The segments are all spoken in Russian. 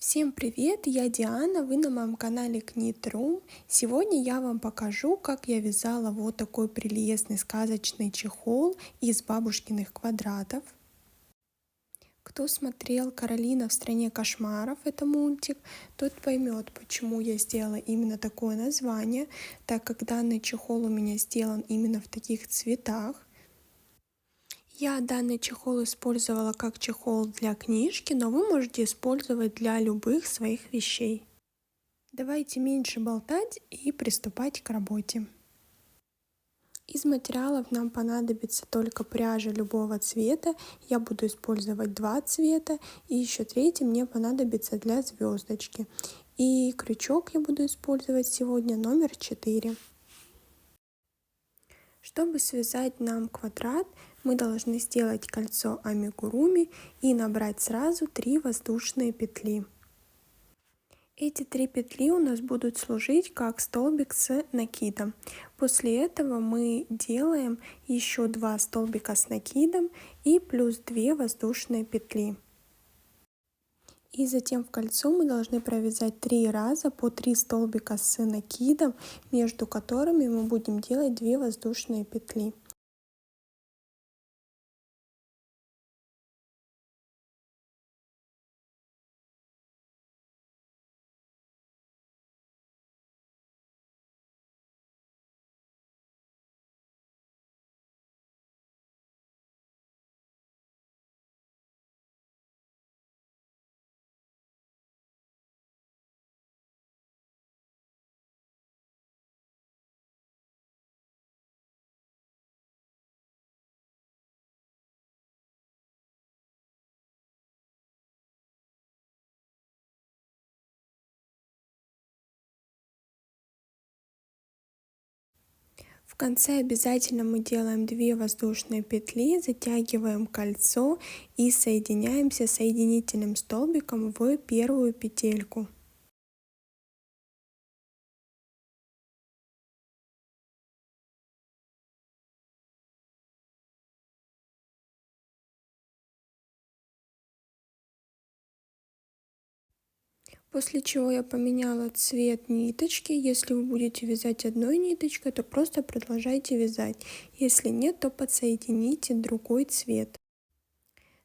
Всем привет, я Диана, вы на моем канале Knit.ru. Сегодня я вам покажу, как я вязала вот такой прелестный сказочный чехол из бабушкиных квадратов. Кто смотрел «Каролина в стране кошмаров», это мультик, тот поймет, почему я сделала именно такое название, так как данный чехол у меня сделан именно в таких цветах. Я данный чехол использовала как чехол для книжки, но вы можете использовать для любых своих вещей. Давайте меньше болтать и приступать к работе. Из материалов нам понадобится только пряжа любого цвета. Я буду использовать два цвета, и еще третий мне понадобится для звездочки. И крючок я буду использовать сегодня номер 4. Чтобы связать нам квадрат, мы должны сделать кольцо амигуруми и набрать сразу 3 воздушные петли. Эти 3 петли у нас будут служить как столбик с накидом. После этого мы делаем еще 2 столбика с накидом и плюс 2 воздушные петли. И затем в кольцо мы должны провязать 3 раза по 3 столбика с накидом, между которыми мы будем делать 2 воздушные петли. В конце обязательно мы делаем 2 воздушные петли, затягиваем кольцо и соединяемся соединительным столбиком в первую петельку. После чего я поменяла цвет ниточки. Если вы будете вязать одной ниточкой, то просто продолжайте вязать. Если нет, то подсоедините другой цвет.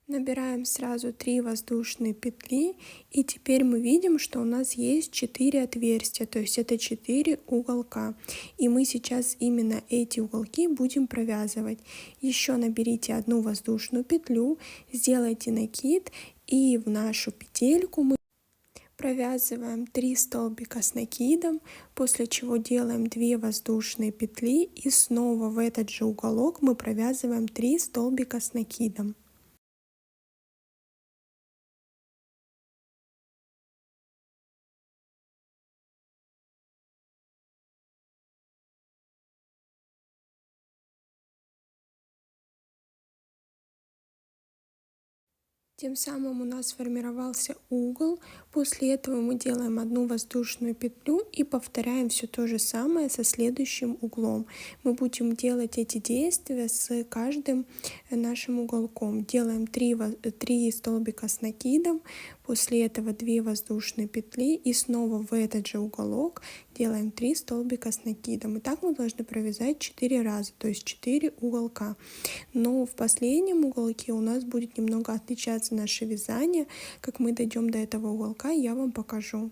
Набираем сразу 3 воздушные петли, и теперь мы видим, что у нас есть 4 отверстия, то есть это 4 уголка. И мы сейчас именно эти уголки будем провязывать. Еще наберите одну воздушную петлю, сделайте накид, и в нашу петельку мы провязываем 3 столбика с накидом, после чего делаем 2 воздушные петли и снова в этот же уголок мы провязываем 3 столбика с накидом. Тем самым у нас сформировался угол. После этого мы делаем одну воздушную петлю и повторяем все то же самое со следующим углом. Мы будем делать эти действия с каждым нашим уголком. Делаем 3 столбика с накидом, после этого 2 воздушные петли и снова в этот же уголок делаем 3 столбика с накидом. И так мы должны провязать 4 раза, то есть 4 уголка. Но в последнем уголке у нас будет немного отличаться наше вязание. Как мы дойдем до этого уголка, я вам покажу.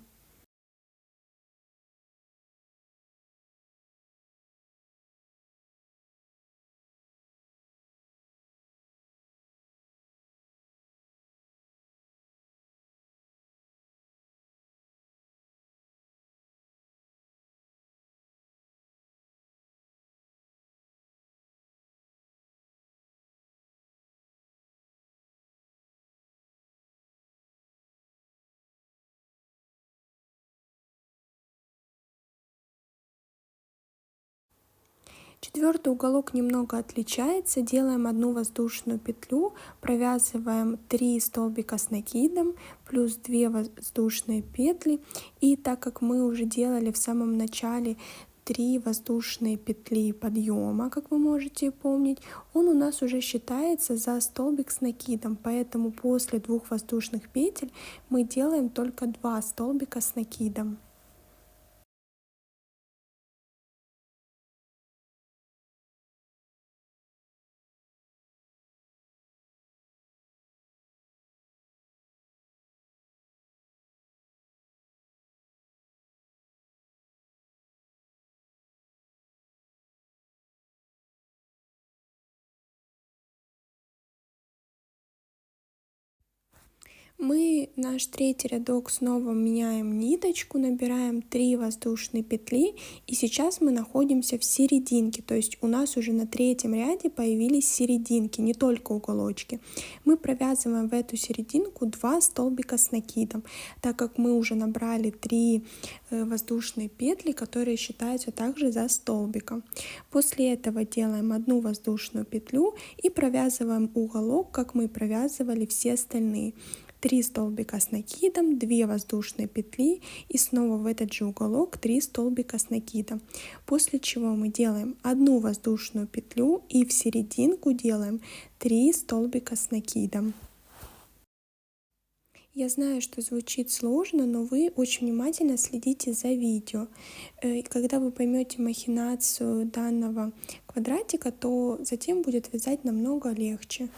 Четвертый уголок немного отличается. Делаем одну воздушную петлю, провязываем 3 столбика с накидом, плюс 2 воздушные петли. И так как мы уже делали в самом начале 3 воздушные петли подъема, как вы можете помнить, он у нас уже считается за столбик с накидом, поэтому после 2 воздушных петель мы делаем только 2 столбика с накидом. Мы наш третий рядок снова меняем ниточку, набираем 3 воздушные петли, и сейчас мы находимся в серединке, то есть у нас уже на третьем ряде появились серединки, не только уголочки. Мы провязываем в эту серединку 2 столбика с накидом, так как мы уже набрали 3 воздушные петли, которые считаются также за столбиком. После этого делаем 1 воздушную петлю и провязываем уголок, как мы провязывали все остальные. 3 столбика с накидом, 2 воздушные петли и снова в этот же уголок 3 столбика с накидом. После чего мы делаем 1 воздушную петлю и в серединку делаем 3 столбика с накидом. Я знаю, что звучит сложно, но вы очень внимательно следите за видео. И когда вы поймете махинацию данного квадратика, то затем будет вязать намного легче.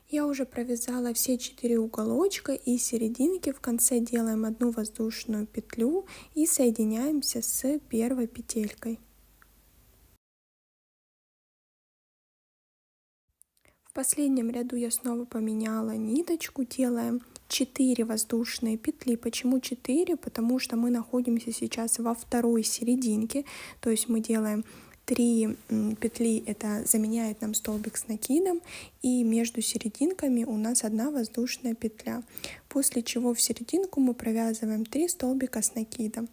Я уже провязала все 4 уголочка и серединки. В конце делаем 1 воздушную петлю и соединяемся с первой петелькой. В последнем ряду я снова поменяла ниточку, делаем 4 воздушные петли. Почему 4? Потому что мы находимся сейчас во второй серединке, то есть мы делаем 3 петли, это заменяет нам столбик с накидом, и между серединками у нас 1 воздушная петля, после чего в серединку мы провязываем 3 столбика с накидом.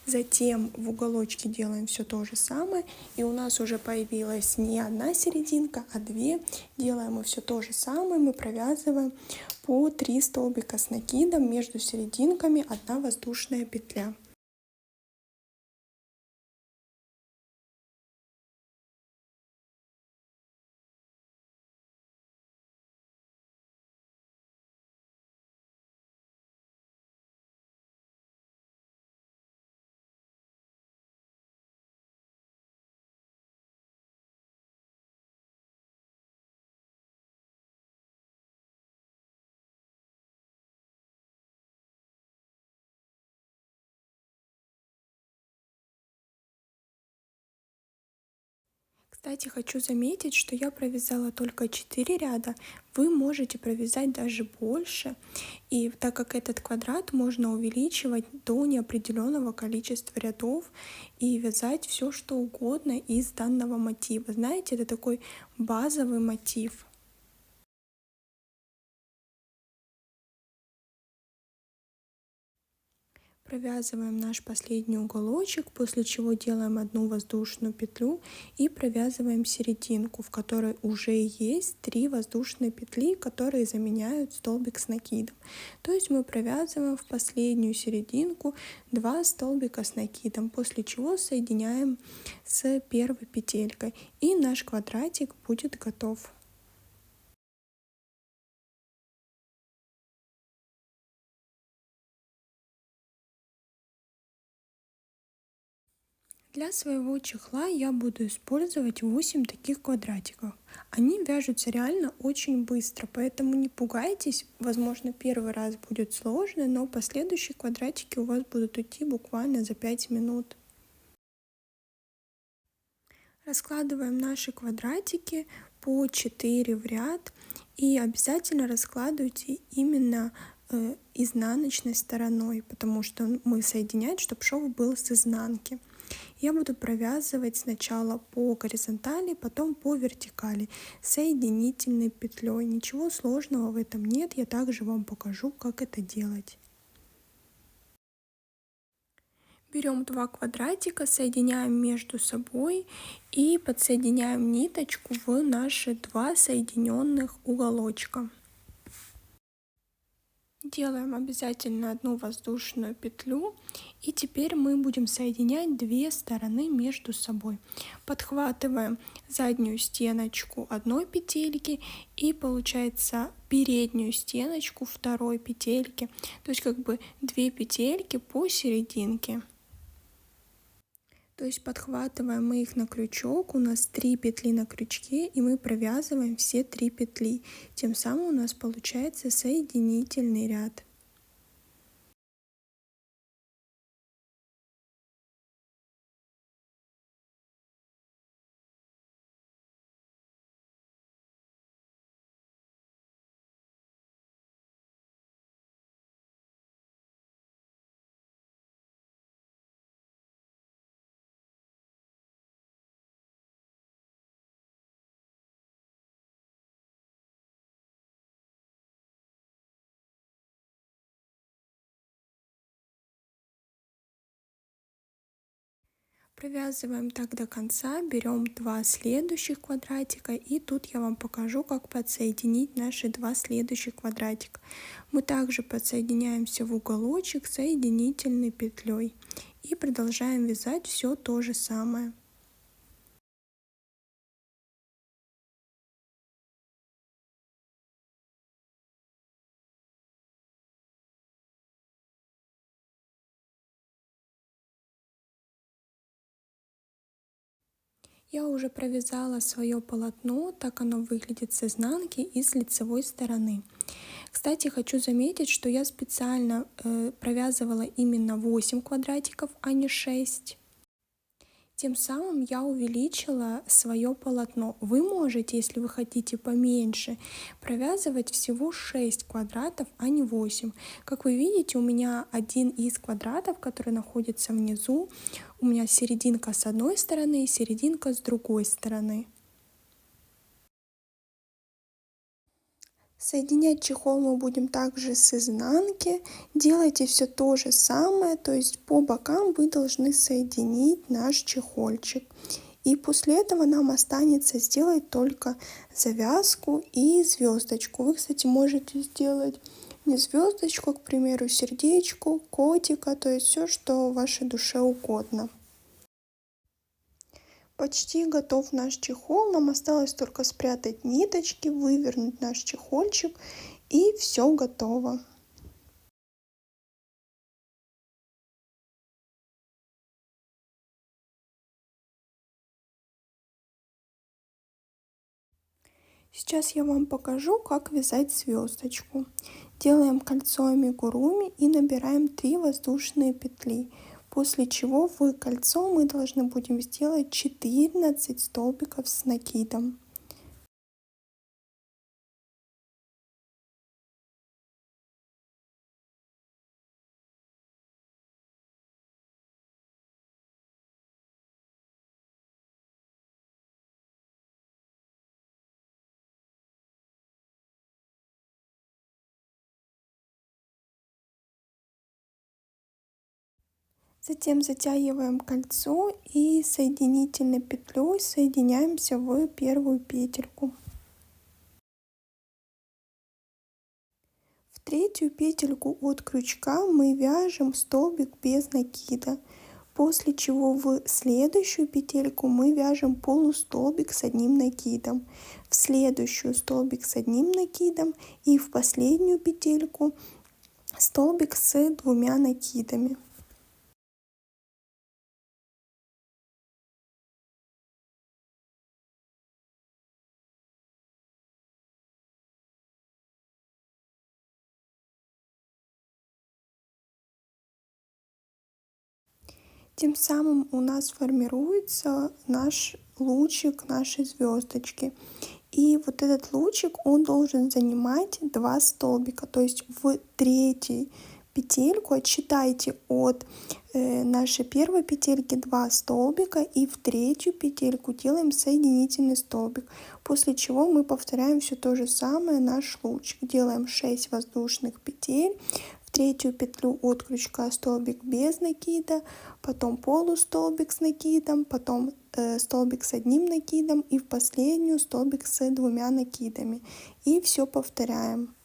Затем в уголочке делаем все то же самое, и у нас уже появилась не 1 серединка, а 2. Делаем мы все то же самое, мы провязываем по 3 столбика с накидом, между серединками 1 воздушная петля. Кстати, хочу заметить, что я провязала только 4 ряда, вы можете провязать даже больше, и так как этот квадрат можно увеличивать до неопределенного количества рядов и вязать все что угодно из данного мотива. Знаете, это такой базовый мотив. Провязываем наш последний уголочек, после чего делаем 1 воздушную петлю и провязываем серединку, в которой уже есть 3 воздушные петли, которые заменяют столбик с накидом. То есть мы провязываем в последнюю серединку 2 столбика с накидом, после чего соединяем с первой петелькой, и наш квадратик будет готов. Для своего чехла я буду использовать 8 таких квадратиков. Они вяжутся реально очень быстро, поэтому не пугайтесь. Возможно, первый раз будет сложно, но последующие квадратики у вас будут идти буквально за 5 минут. Раскладываем наши квадратики по 4 в ряд и обязательно раскладывайте именно изнаночной стороной, потому что мы соединять, чтобы шов был с изнанки. Я буду провязывать сначала по горизонтали, потом по вертикали соединительной петлей. Ничего сложного в этом нет, я также вам покажу, как это делать. Берем 2 квадратика, соединяем между собой и подсоединяем ниточку в наши 2 соединенных уголочка. Делаем обязательно одну воздушную петлю, и теперь мы будем соединять 2 стороны между собой. Подхватываем заднюю стеночку одной петельки и получается переднюю стеночку второй петельки, то есть как бы 2 петельки посерединке. То есть подхватываем мы их на крючок, у нас 3 петли на крючке, и мы провязываем все 3 петли. Тем самым у нас получается соединительный ряд. Провязываем так до конца, берем 2 следующих квадратика, и тут я вам покажу, как подсоединить наши 2 следующих квадратика. Мы также подсоединяемся в уголочек соединительной петлей и продолжаем вязать все то же самое. Я уже провязала свое полотно, так оно выглядит с изнанки и с лицевой стороны. Кстати, хочу заметить, что я специально провязывала именно 8 квадратиков, а не 6. Тем самым я увеличила свое полотно. Вы можете, если вы хотите поменьше, провязывать всего 6 квадратов, а не 8. Как вы видите, у меня один из квадратов, который находится внизу, у меня серединка с одной стороны и серединка с другой стороны. Соединять чехол мы будем также с изнанки. Делайте все то же самое, то есть по бокам вы должны соединить наш чехольчик. И после этого нам останется сделать только завязку и звездочку. Вы, кстати, можете сделать не звездочку, к примеру, сердечку, котика, то есть все, что вашей душе угодно. Почти готов наш чехол, нам осталось только спрятать ниточки, вывернуть наш чехольчик, и все готово. Сейчас я вам покажу, как вязать звездочку. Делаем кольцо амигуруми и набираем 3 воздушные петли, после чего в кольцо мы должны будем сделать 14 столбиков с накидом. Затем затягиваем кольцо и соединительной петлей соединяемся в первую петельку. В третью петельку от крючка мы вяжем столбик без накида, после чего в следующую петельку мы вяжем полустолбик с одним накидом, в следующую столбик с одним накидом и в последнюю петельку столбик с 2 накидами. Тем самым у нас формируется наш лучик нашей звездочки. И вот этот лучик, он должен занимать 2 столбика. То есть в третьей петельку отсчитайте от нашей первой петельки 2 столбика и в третью петельку делаем соединительный столбик. После чего мы повторяем все то же самое, наш лучик. Делаем 6 воздушных петель. В третью петлю от крючка столбик без накида, потом полустолбик с накидом, потом столбик с одним накидом и в последнюю столбик с 2 накидами. И все повторяем.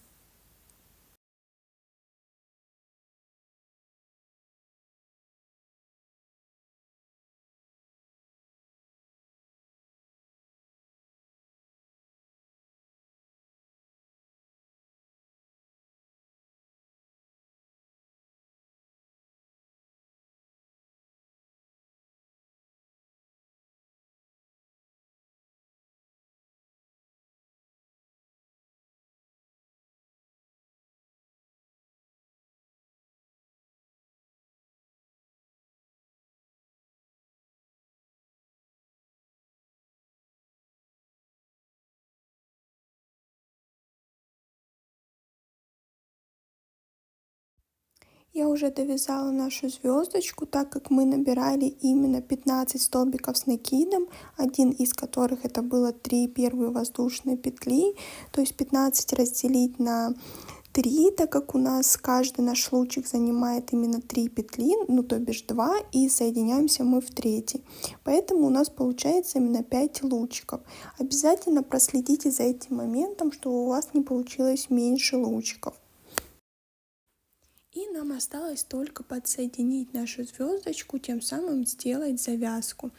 Я уже довязала нашу звездочку, так как мы набирали именно 15 столбиков с накидом, один из которых это было 3 первые воздушные петли, то есть 15 разделить на 3, так как у нас каждый наш лучик занимает именно 3 петли, ну то бишь 2, и соединяемся мы в третий. Поэтому у нас получается именно 5 лучиков. Обязательно проследите за этим моментом, чтобы у вас не получилось меньше лучиков. И нам осталось только подсоединить нашу звездочку, тем самым сделать завязку.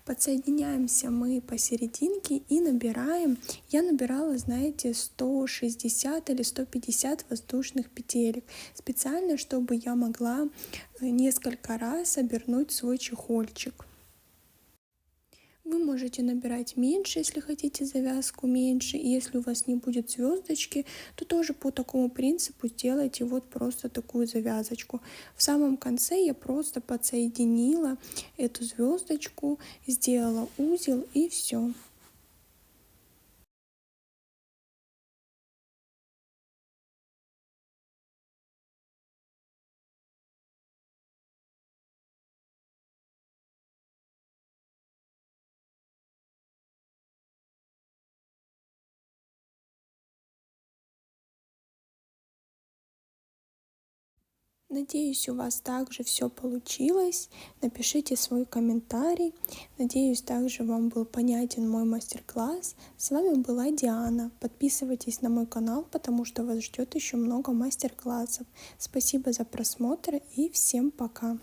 Подсоединяемся мы посерединке и набираем. Я набирала, знаете, 160 или 150 воздушных петелек. Специально, чтобы я могла несколько раз обернуть свой чехольчик. Вы можете набирать меньше, если хотите завязку меньше. И если у вас не будет звездочки, то тоже по такому принципу сделайте вот просто такую завязочку. В самом конце я просто подсоединила эту звездочку, сделала узел и все. Надеюсь, у вас также все получилось. Напишите свой комментарий. Надеюсь, также вам был понятен мой мастер-класс. С вами была Диана. Подписывайтесь на мой канал, потому что вас ждет еще много мастер-классов. Спасибо за просмотр и всем пока.